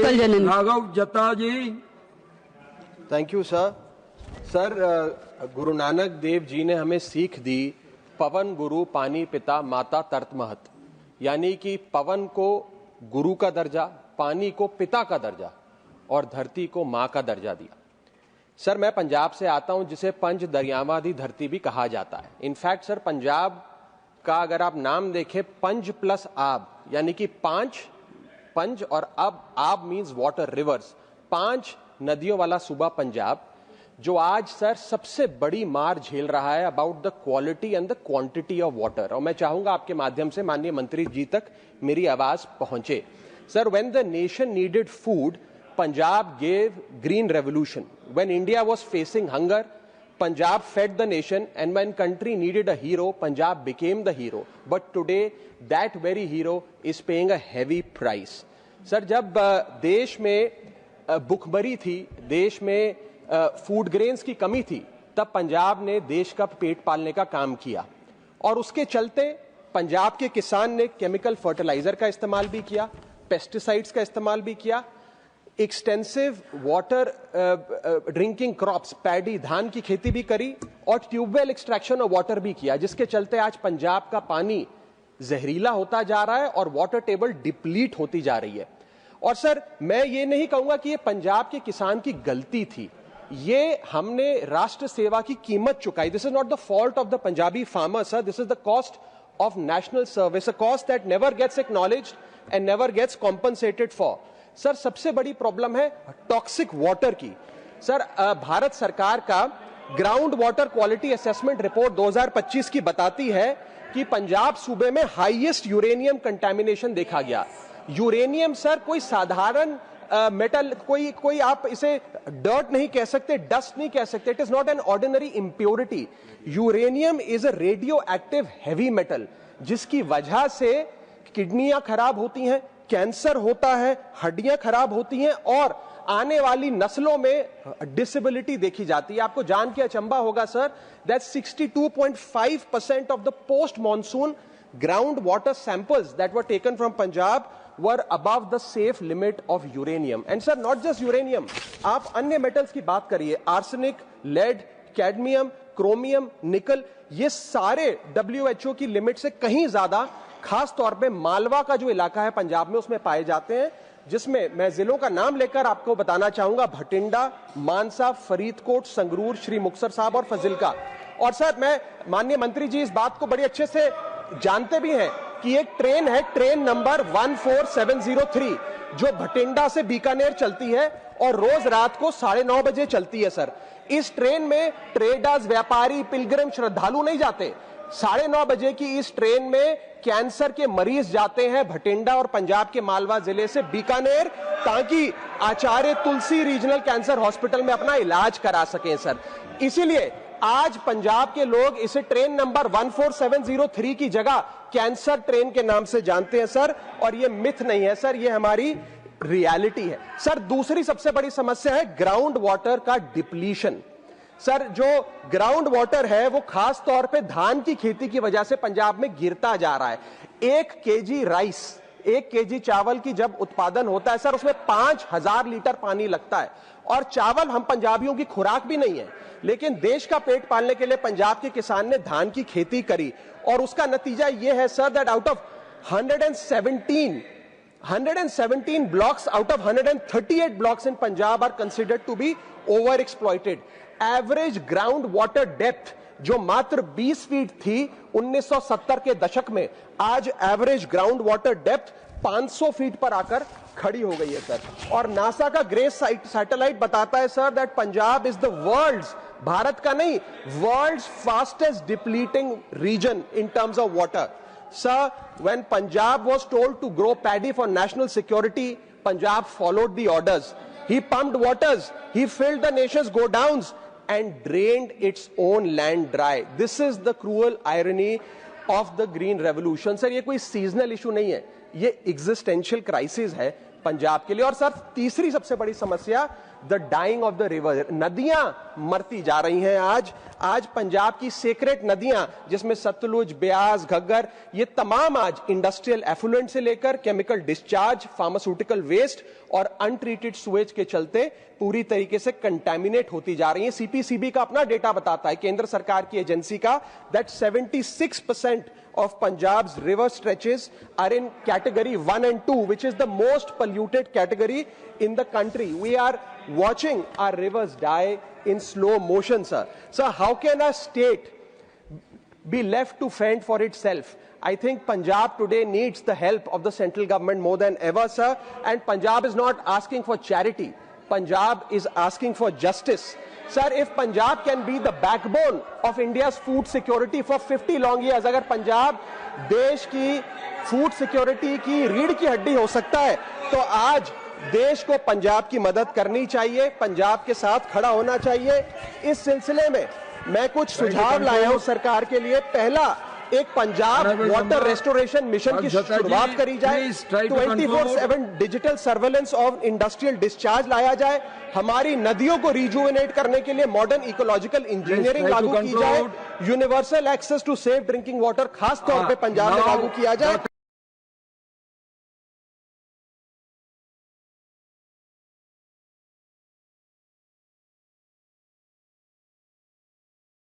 Utpal Janan. Raghav Jatta ji. Thank you sir. Sir, Guru Nanak Dev ji ने हमें सीख दी, पवन गुरु पानी पिता माता तर्त महत, यानी कि पवन को गुरु का दर्जा, पानी को पिता का दर्जा और धरती को मां का दर्जा दिया। सर, मैं पंजाब से आता हूं जिसे पंज दरियावादी धरती भी कहा जाता है। इनफैक्ट सर, पंजाब का अगर आप नाम देखें, पंज प्लस आब, यानी कि पंज और आब मींस वाटर, रिवर्स, 5 नदियों वाला सूबा पंजाब, जो आज सर सबसे बड़ी मार झेल रहा है about the quality and the quantity of water. और मैं चाहूंगा आपके माध्यम से माननीय मंत्री जी तक मेरी आवाज पहुंचे। Sir, when the nation needed food, Punjab gave green revolution. When India was facing hunger, Punjab fed the nation, and when country needed a hero, Punjab became the hero. But today, that very hero is paying a heavy price. Sir, जब देश में भुखमरी थी, देश में food grains की कमी थी, तब पंजाब ने देश का पेट पालने का काम किया। और उसके चलते पंजाब के किसान ने केमिकल फर्टिलाइजर का इस्तेमाल भी किया, पेस्टिसाइड्स का इस्तेमाल भी किया, extensive water drinking crops, paddy, धान की खेती भी करी, और ट्यूबवेल एक्सट्रैक्शन ऑफ वाटर भी किया, जिसके चलते आज पंजाब का पानी जहरीला होता जा रहा है और वाटर टेबल डिप्लीट होती जा रही है। और सर, मैं ये नहीं कहूंगा कि ये पंजाब के किसान की गलती थी, ये हमने राष्ट्र सेवा की कीमत चुकाई। This is not the fault of the Punjabi farmer sir, this is the cost of national service, a cost that never gets acknowledged and never gets compensated for. Sir, सबसे बड़ी प्रॉब्लम है टॉक्सिक वाटर की। Sir, Bharat सरकार का ground water quality assessment report 2025 की बताती है कि पंजाब सूबे में हाईएस्ट यूरेनियम कंटेमिनेशन देखा गया। यूरेनियम सर कोई साधारण मेटल, कोई आप इसे डर्ट नहीं कह सकते, डस्ट नहीं कह सकते, it is not an ordinary impurity. Uranium is a radio active heavy metal, जिसकी वजह से किडनियां खराब होती हैं, कैंसर होता है, हड्डियां खराब होती हैं और आने वाली नस्लों में डिसेबिलिटी देखी जाती है। आपको जान के अचंभा होगा sir, that 62.5% of the post monsoon ground water samples that were taken from Punjab were above the safe limit of uranium. And sir, not just uranium, आप अन्य मेटल्स की बात करिए, आर्सेनिक, लेड, कैडमियम, क्रोमियम, निकल, ये सारे WHO की limit से कहीं ज्यादा, खास तौर पे मालवा का जो इलाका है पंजाब में, उसमें पाए जाते हैं, जिसमें मैं जिलों का नाम लेकर आपको बताना चाहूंगा, भटिंडा, मानसा, फरीदकोट, संगरूर, श्री मुक्तसर साहब और फजिल्का। और सर, मैं माननीय मंत्री जी इस बात को बड़ी अच्छे से जानते भी हैं कि एक ट्रेन है, ट्रेन नंबर 14703, जो भटिंडा से बीकानेर चलती है और रोज रात को 9:30 बजे चलती है। सर, इस ट्रेन में ट्रेडर्स, व्यापारी, पिलग्रिम, श्रद्धालु नहीं जाते। 9:30 बजे की इस ट्रेन में कैंसर के मरीज जाते हैं भटिंडा और पंजाब के मालवा जिले से बीकानेर, ताकि आचार्य तुलसी रीजनल कैंसर हॉस्पिटल में अपना इलाज करा सकें। सर, इसीलिए आज पंजाब के लोग इसे ट्रेन नंबर 14703 की जगह कैंसर ट्रेन के नाम से जानते हैं सर, और ये मिथ नहीं है सर, ये हमारी रियलिटी है। सर, दूसरी सबसे बड़ी समस्या है ग्राउंड वाटर का डिप्लीशन। सर, जो ग्राउंड वाटर है वो खास तौर पे धान की खेती की वजह से पंजाब में गिरता जा रहा है। 1 केजी राइस, 1 केजी चावल की जब उत्पादन होता है सर, उसमें 5000 लीटर पानी लगता है। और चावल हम पंजाबियों की खुराक भी नहीं है, लेकिन देश का पेट पालने के लिए पंजाब के किसान ने धान की खेती करी, और उसका नतीजा यह है sir that out of 117 blocks out of 138 blocks in Punjab are considered to be over-exploited. Average ground water depth जो मात्र 20 फीट थी 1970 के दशक में, आज average ground water depth 500 feet पर आकर खड़ी हो गई है सर। और नासा का ग्रेस सैटेलाइट बताता है sir that Punjab is the world's, Bharat का नहीं, world's fastest depleting region in terms of water. Sir, when Punjab was told to grow paddy for national security, Punjab followed the orders. He pumped waters, he filled the nation's godowns and drained its own land dry. This is the cruel irony of the green revolution. Sir, ये कोई seasonal issue नहीं है, ये existential crisis है पंजाब के लिए। और sir, तीसरी सबसे बड़ी समस्या the dying of the river, नदियां मरती जा रही हैं। आज पंजाब की सेक्रेट नदियां जिसमें सतलुज, ब्यास, घग्गर, ये तमाम आज इंडस्ट्रियल एफुलेंट से लेकर केमिकल डिस्चार्ज, फार्मास्यूटिकल वेस्ट और अनट्रीटेड सुएज के चलते पूरी तरीके से कंटेमिनेट होती जा रही है। सीपीसीबी का अपना डेटा बताता है, केंद्र सरकार की एजेंसी का, that 76% of Punjab's river stretches are in category 1 and 2, which is the most polluted category in the country. We are watching our rivers die in slow motion, sir. Sir, how can a state be left to fend for itself? I think Punjab today needs the help of the central government more than ever, sir. And Punjab is not asking for charity. Punjab is asking for justice. Sir, if Punjab can be the backbone of India's food security for 50 long years, अगर पंजाब देश की food security की रीढ़ की हड्डी हो सकता है, तो आज देश को पंजाब की मदद करनी चाहिए, पंजाब के साथ खड़ा होना चाहिए। इस सिलसिले में मैं कुछ सुझाव लाया हूं सरकार के लिए। पहला, एक पंजाब वाटर रेस्टोरेशन मिशन की शुरुआत करी जाए, 24/7 digital surveillance of industrial discharge लाया जाए, हमारी नदियों को रिजुवेनेट करने के लिए मॉडर्न इकोलॉजिकल इंजीनियरिंग लागू की जाए, universal access to safe drinking water खास तौर पे पंजाब में लागू किया जाए।